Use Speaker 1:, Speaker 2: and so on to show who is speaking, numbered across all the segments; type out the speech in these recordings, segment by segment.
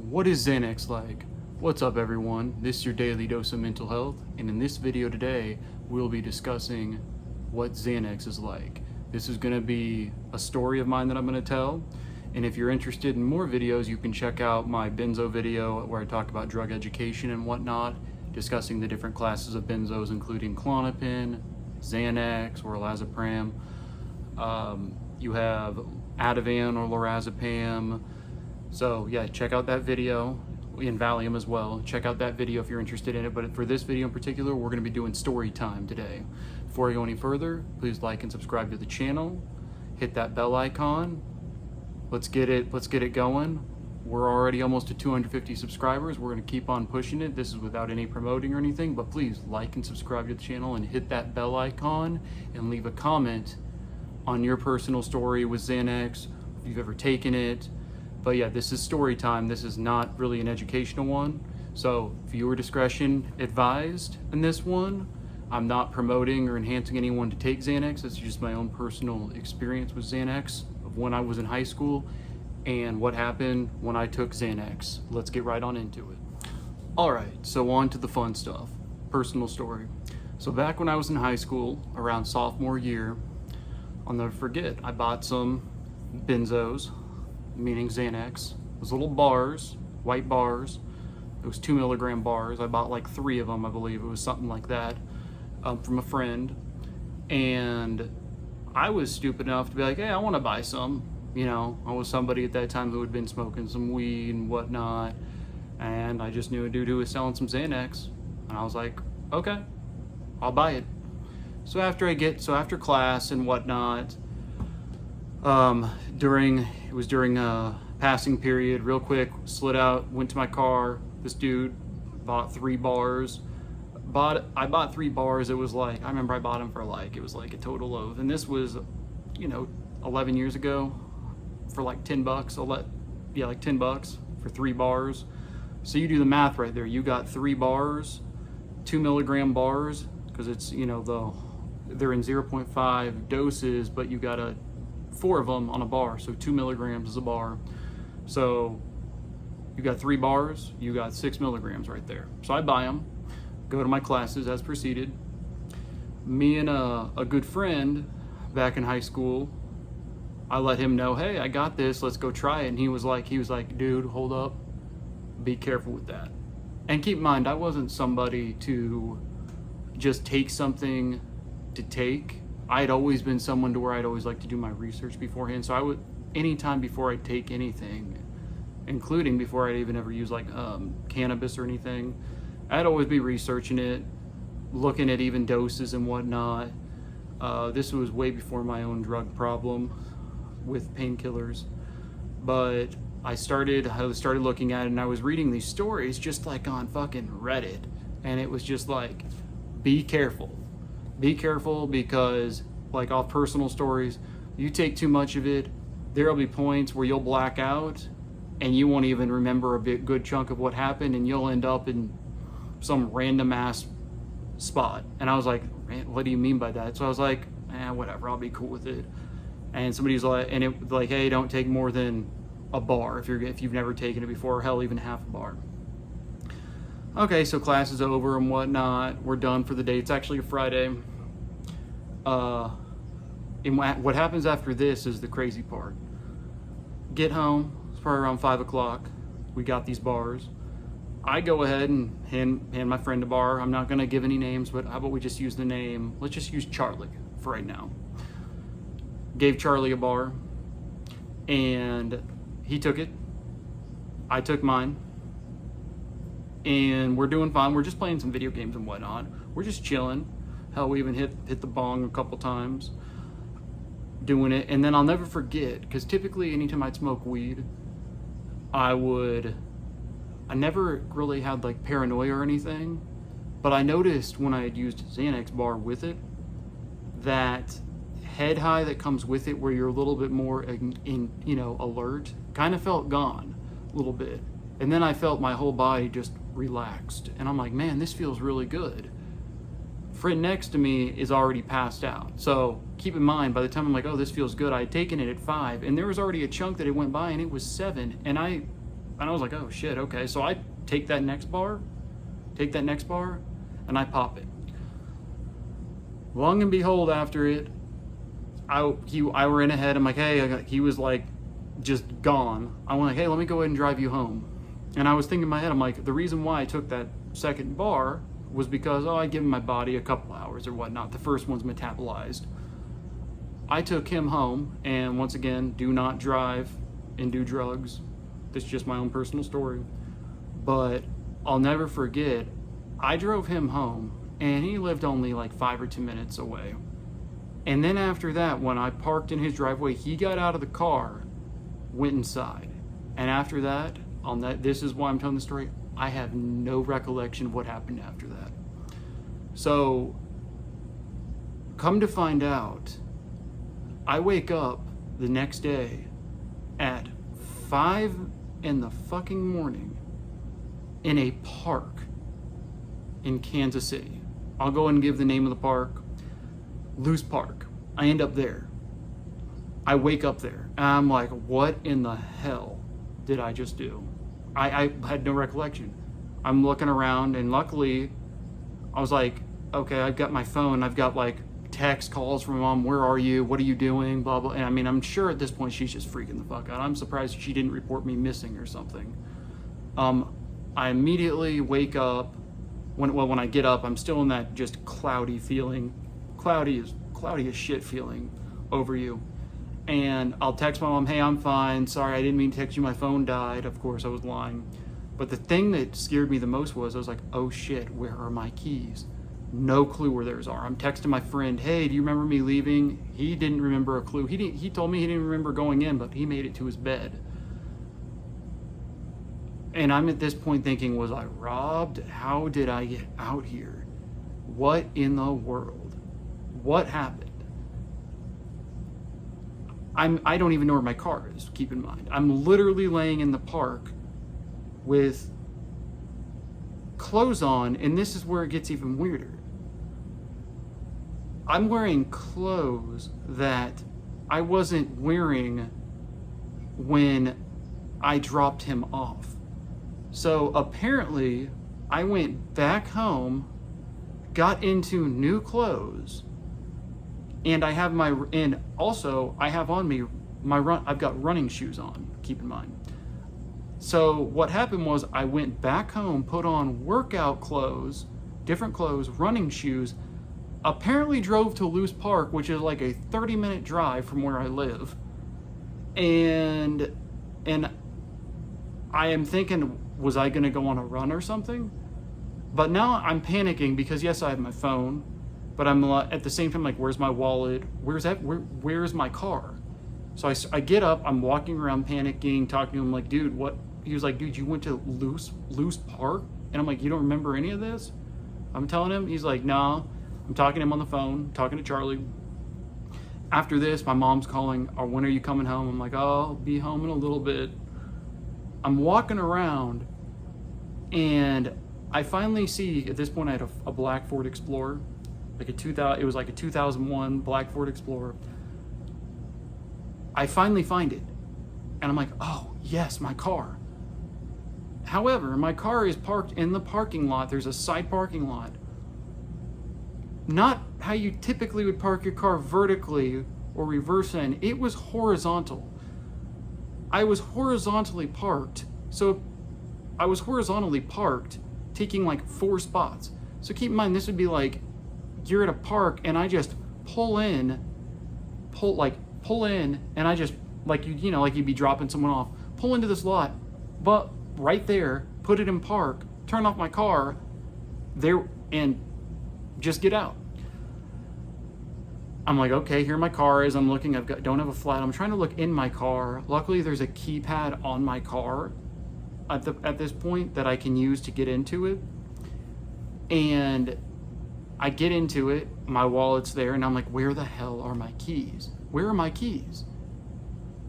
Speaker 1: What is Xanax like? What's up everyone? This is your daily dose of mental health, and in this video today, we'll be discussing what Xanax is like. This is gonna be a story of mine that I'm gonna tell, and if you're interested in more videos, you can check out my benzo video where I talk about drug education and whatnot, discussing the different classes of benzos, including Klonopin, Xanax, or lorazepam. You have Ativan or lorazepam. So yeah, check out that video, in Valium as well. Check out that video if you're interested in it. But for this video in particular, we're going to be doing story time today. Before I go any further, please like and subscribe to the channel. Hit that bell icon. Let's get it going. We're already almost to 250 subscribers. We're going to keep on pushing it. This is without any promoting or anything, but please like and subscribe to the channel and hit that bell icon and leave a comment on your personal story with Xanax, if you've ever taken it. But yeah, this is story time. This is not really an educational one. So viewer discretion advised in this one. I'm not promoting or enhancing anyone to take Xanax. It's just my own personal experience with Xanax of when I was in high school and what happened when I took Xanax. Let's get right on into it. All right, so on to the fun stuff. Personal story. So back when I was in high school, around sophomore year, I'll never forget, I bought some benzos, meaning Xanax. Those little bars, white bars. It was 2 milligram bars. I bought like 3 of them, I believe. It was something like that, from a friend. And I was stupid enough to be like, hey, I want to buy some. You know, I was somebody at that time who had been smoking some weed and whatnot. And I just knew a dude who was selling some Xanax. And I was like, okay, I'll buy it. So after class and whatnot, during passing period, real quick, slid out, went to my car. This dude bought 3 bars. I bought 3 bars. It was like, I remember I bought them for like, it was like a total of, and this was, 11 years ago, for like $10. Like $10 for 3 bars. So you do the math right there. You got 3 bars, 2 milligram bars, because it's, they're in 0.5 doses, but you got 4 of them on a bar, so 2 milligrams is a bar. So you got 3 bars, you got 6 milligrams right there. So I buy them, go to my classes as proceeded. Me and a good friend back in high school, I let him know, hey, I got this, let's go try it. And he was like, dude, hold up, be careful with that. And keep in mind, I wasn't somebody to just take something to take. I had always been someone to where I'd always like to do my research beforehand. So I would, anytime before I'd take anything, including before I'd even ever use like cannabis or anything, I'd always be researching it, looking at even doses and whatnot. This was way before my own drug problem with painkillers. But I started looking at it, and I was reading these stories just like on fucking Reddit. And it was just like, be careful. Be careful, because like off personal stories, you take too much of it, there'll be points where you'll black out and you won't even remember a good chunk of what happened, and you'll end up in some random ass spot. And I was like, what do you mean by that? So I was like, whatever, I'll be cool with it. And somebody's like, and it like, hey, don't take more than a bar if you've never taken it before, or hell, even half a bar. Okay, so class is over and whatnot. We're done for the day. It's actually a Friday. And what happens after this is the crazy part. Get home, it's probably around 5 o'clock. We got these bars. I go ahead and hand my friend a bar. I'm not gonna give any names, but how about we just use the name, let's just use Charlie for right now. Gave Charlie a bar, and he took it. I took mine. And we're doing fine. We're just playing some video games and whatnot. We're just chilling. Hell, we even hit the bong a couple times doing it. And then I'll never forget, because typically anytime I'd smoke weed, I never really had like paranoia or anything, but I noticed when I had used Xanax bar with it, that head high that comes with it, where you're a little bit more alert, kind of felt gone a little bit. And then I felt my whole body just relaxed. And I'm like, man, this feels really good. Friend next to me is already passed out. So keep in mind, by the time I'm like, oh, this feels good, I had taken it at 5, and there was already a chunk that it went by, and it was 7. And And I was like, oh shit, okay. So I take that next bar, and I pop it. Long and behold, after it, I were in ahead. I'm like, hey, he was like just gone. I went like, hey, let me go ahead and drive you home. And I was thinking in my head, I'm like, the reason why I took that second bar was because, I give my body a couple hours or whatnot. The first one's metabolized. I took him home, and once again, do not drive and do drugs. This is just my own personal story. But I'll never forget, I drove him home, and he lived only like 5 or 10 minutes away. And then after that, when I parked in his driveway, he got out of the car, went inside. And after that, this is why I'm telling the story, I have no recollection of what happened after that. So, come to find out, I wake up the next day at 5 in the fucking morning in a park in Kansas City. I'll go and give the name of the park. Loose Park. I end up there. I wake up there and I'm like, what in the hell did I just do? I had no recollection. I'm looking around, and luckily I was like, okay, I've got my phone. I've got like text calls from Mom. Where are you? What are you doing? Blah, blah. And I mean, I'm sure at this point she's just freaking the fuck out. I'm surprised she didn't report me missing or something. I immediately wake up. When I get up, I'm still in that just cloudy feeling. Cloudy as shit feeling over you. And I'll text my mom, hey, I'm fine. Sorry, I didn't mean to text you. My phone died. Of course, I was lying. But the thing that scared me the most was I was like, oh shit, where are my keys? No clue where theirs are. I'm texting my friend, hey, do you remember me leaving? He didn't remember a clue. He told me he didn't remember going in, but he made it to his bed. And I'm at this point thinking, was I robbed? How did I get out here? What in the world? What happened? I don't even know where my car is, keep in mind. I'm literally laying in the park with clothes on, and this is where it gets even weirder. I'm wearing clothes that I wasn't wearing when I dropped him off. So apparently I went back home, got into new clothes, and I have I have on me I've got running shoes on, keep in mind. So what happened was I went back home, put on workout clothes, different clothes, running shoes, apparently drove to Loose Park, which is like a 30-minute drive from where I live. And I am thinking, was I gonna go on a run or something? But now I'm panicking because yes, I have my phone, but I'm at the same time like, where's my wallet? Where's my car? So I get up, I'm walking around panicking, talking to him like, dude, what? He was like, dude, you went to Loose Park? And I'm like, you don't remember any of this? I'm telling him, he's like, no. I'm talking to him on the phone, talking to Charlie. After this, my mom's calling, when are you coming home? I'm like, oh, I'll be home in a little bit. I'm walking around, and I finally see, at this point I had a black Ford Explorer, it was like a 2001 black Ford Explorer. I finally find it, and I'm like, oh, yes, my car. However, my car is parked in the parking lot. There's a side parking lot. Not how you typically would park your car vertically or reverse in. It was horizontal. I was horizontally parked. So I was horizontally parked, taking like 4 spots. So keep in mind, this would be like, you're at a park and I just pull in, and I just, like you'd be dropping someone off, pull into this lot, but right there, put it in park, turn off my car there, and just get out. I'm like, okay, here my car is. I'm looking, don't have a flat. I'm trying to look in my car. Luckily, there's a keypad on my car at this point that I can use to get into it. And I get into it, my wallet's there, and I'm like, where the hell are my keys? Where are my keys?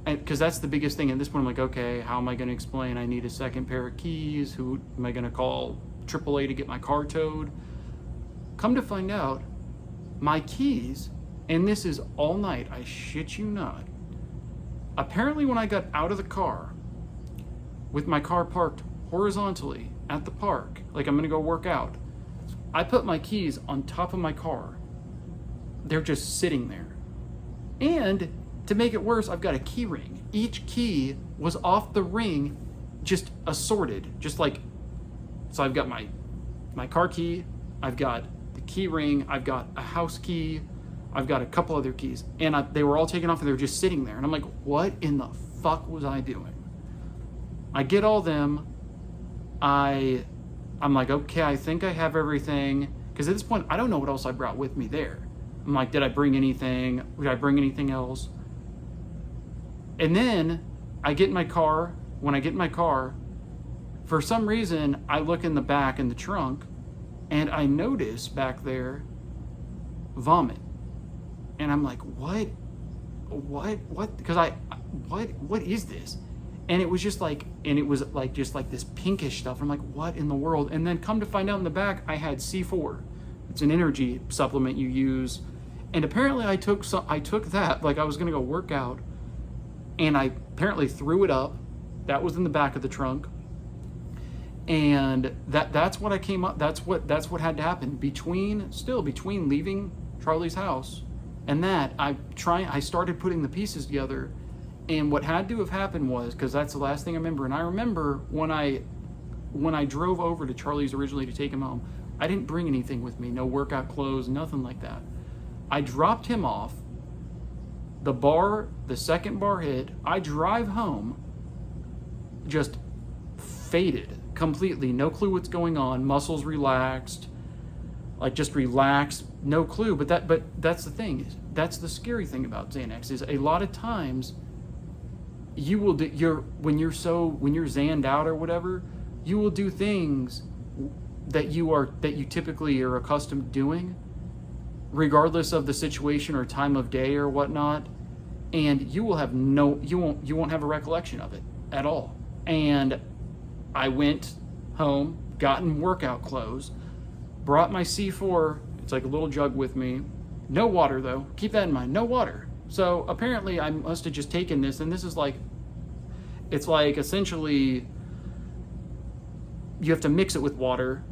Speaker 1: And because that's the biggest thing at this point. I'm like, okay, how am I going to explain I need a second pair of keys? Who am I going to call AAA to get my car towed? Come to find out, my keys, and this is all night, I shit you not. Apparently when I got out of the car, with my car parked horizontally at the park, like I'm gonna go work out. I put my keys on top of my car. They're just sitting there. And to make it worse, I've got a key ring. Each key was off the ring, just assorted, just like, so I've got my car key, I've got the key ring, I've got a house key, I've got a couple other keys, and they were all taken off and they were just sitting there. And I'm like, what in the fuck was I doing? I get all them. I'm like, okay, I think I have everything. Because at this point, I don't know what else I brought with me there. I'm like, did I bring anything? Did I bring anything else? And then I get in my car. When I get in my car, for some reason, I look in the back in the trunk, and I notice back there vomit. And I'm like, what? Because what is this? And it was just like, just like this pinkish stuff. I'm like, what in the world? And then come to find out in the back, I had C4. It's an energy supplement you use. And apparently I took that, like I was gonna go work out, and I apparently threw it up. That was in the back of the trunk. And that's what I came up, that's what had to happen. Between leaving Charlie's house and that, I started putting the pieces together. And what had to have happened was, because that's the last thing I remember, and I remember when I drove over to Charlie's originally to take him home, I didn't bring anything with me, no workout clothes, nothing like that. I dropped him off, the second bar hit, I drive home, just faded completely, no clue what's going on, muscles relaxed, like just relaxed, no clue. But that's the thing, that's the scary thing about Xanax, is a lot of times you will when you're zanned out or whatever, you will do things that you typically are accustomed to doing, regardless of the situation or time of day or whatnot, and you won't have a recollection of it at all. And I went home, got in workout clothes, brought my C4, it's like a little jug with me, no water though, keep that in mind, no water. So apparently I must have just taken this, and this is like, it's like essentially you have to mix it with water.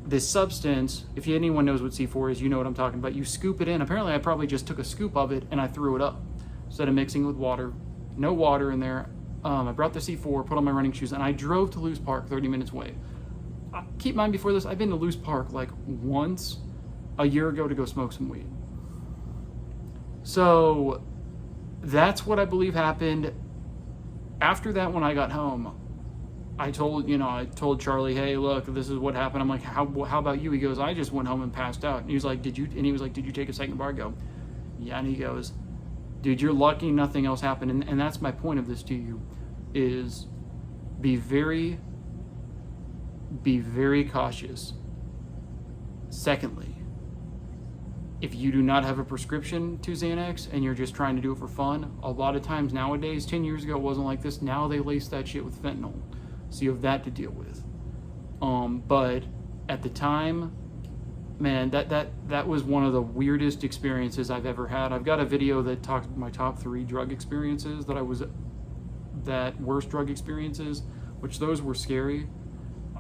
Speaker 1: This substance, if anyone knows what C4 is, you know what I'm talking about. You scoop it in. Apparently I probably just took a scoop of it and I threw it up instead of mixing it with water. No water in there. I brought the C4, put on my running shoes, and I drove to Lewis Park 30 minutes away. Keep in mind, before this, I've been to Lewis Park like once a year ago to go smoke some weed. So that's what I believe happened. After that, when I got home, I told Charlie, hey, look, this is what happened. I'm like, how about you? He goes, I just went home and passed out. And he was like, did you take a second bar? I go, yeah. And he goes, dude, you're lucky nothing else happened. And that's my point of this to you, is be very cautious. Secondly, if you do not have a prescription to Xanax and you're just trying to do it for fun, a lot of times nowadays, 10 years ago it wasn't like this, now they lace that shit with fentanyl. So you have that to deal with. But at the time, man, that was one of the weirdest experiences I've ever had. I've got a video that talks about my top 3 drug experiences worst drug experiences, which those were scary.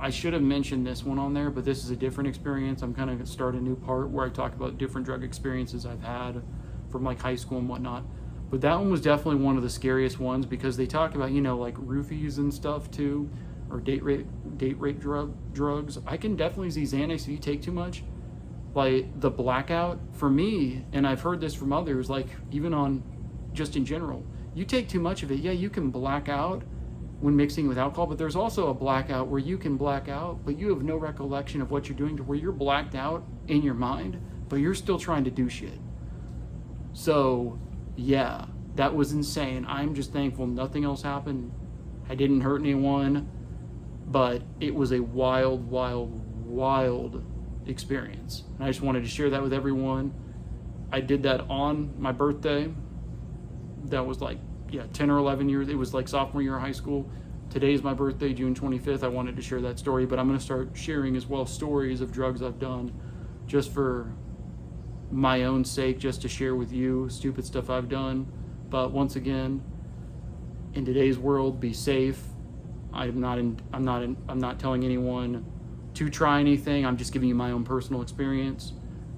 Speaker 1: I should have mentioned this one on there, but this is a different experience. I'm kind of going to start a new part where I talk about different drug experiences I've had from like high school and whatnot. But that one was definitely one of the scariest ones, because they talk about, like roofies and stuff too, or date rape drugs. I can definitely see Xanax if you take too much. Like the blackout for me, and I've heard this from others, like even on just in general, you take too much of it, yeah, you can black out when mixing with alcohol, but there's also a blackout where you can black out, but you have no recollection of what you're doing, to where you're blacked out in your mind, but you're still trying to do shit. So yeah, that was insane. I'm just thankful nothing else happened. I didn't hurt anyone, but it was a wild experience. And I just wanted to share that with everyone. I did that on my birthday. That was like, 10 or 11 years. It was like sophomore year of high school. Today's my birthday, June 25th. I wanted to share that story, but I'm going to start sharing as well stories of drugs I've done, just for my own sake, just to share with you stupid stuff I've done. But once again, in today's world, be safe, I'm not telling anyone to try anything. I'm just giving you my own personal experience.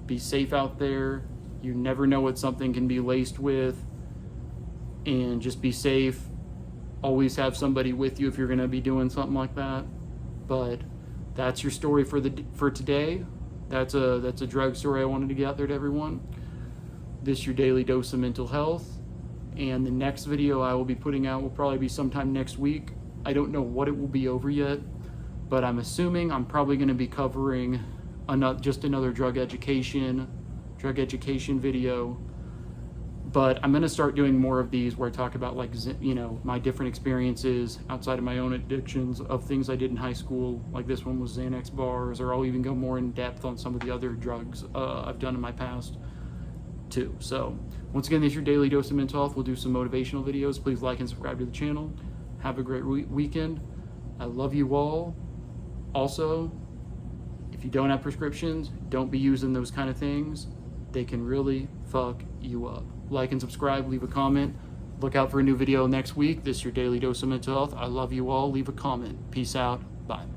Speaker 1: Be safe out there. You never know what something can be laced with, and just be safe. Always have somebody with you if you're going to be doing something like that. But that's your story for today. That's a drug story I wanted to get out there to everyone. This your daily dose of mental health, and the next video I will be putting out will probably be sometime next week. I don't know what it will be over yet, but I'm assuming I'm probably going to be covering just another drug education video. But I'm going to start doing more of these where I talk about, like, you know, my different experiences outside of my own addictions of things I did in high school. Like this one was Xanax bars, or I'll even go more in depth on some of the other drugs I've done in my past too. So once again, this is your daily dose of mental health. We'll do some motivational videos. Please like and subscribe to the channel. Have a great weekend. I love you all. Also, if you don't have prescriptions, don't be using those kind of things. They can really fuck you up. Like and subscribe, leave a comment. Look out for a new video next week. This is your daily dose of mental health. I love you all. Leave a comment. Peace out. Bye.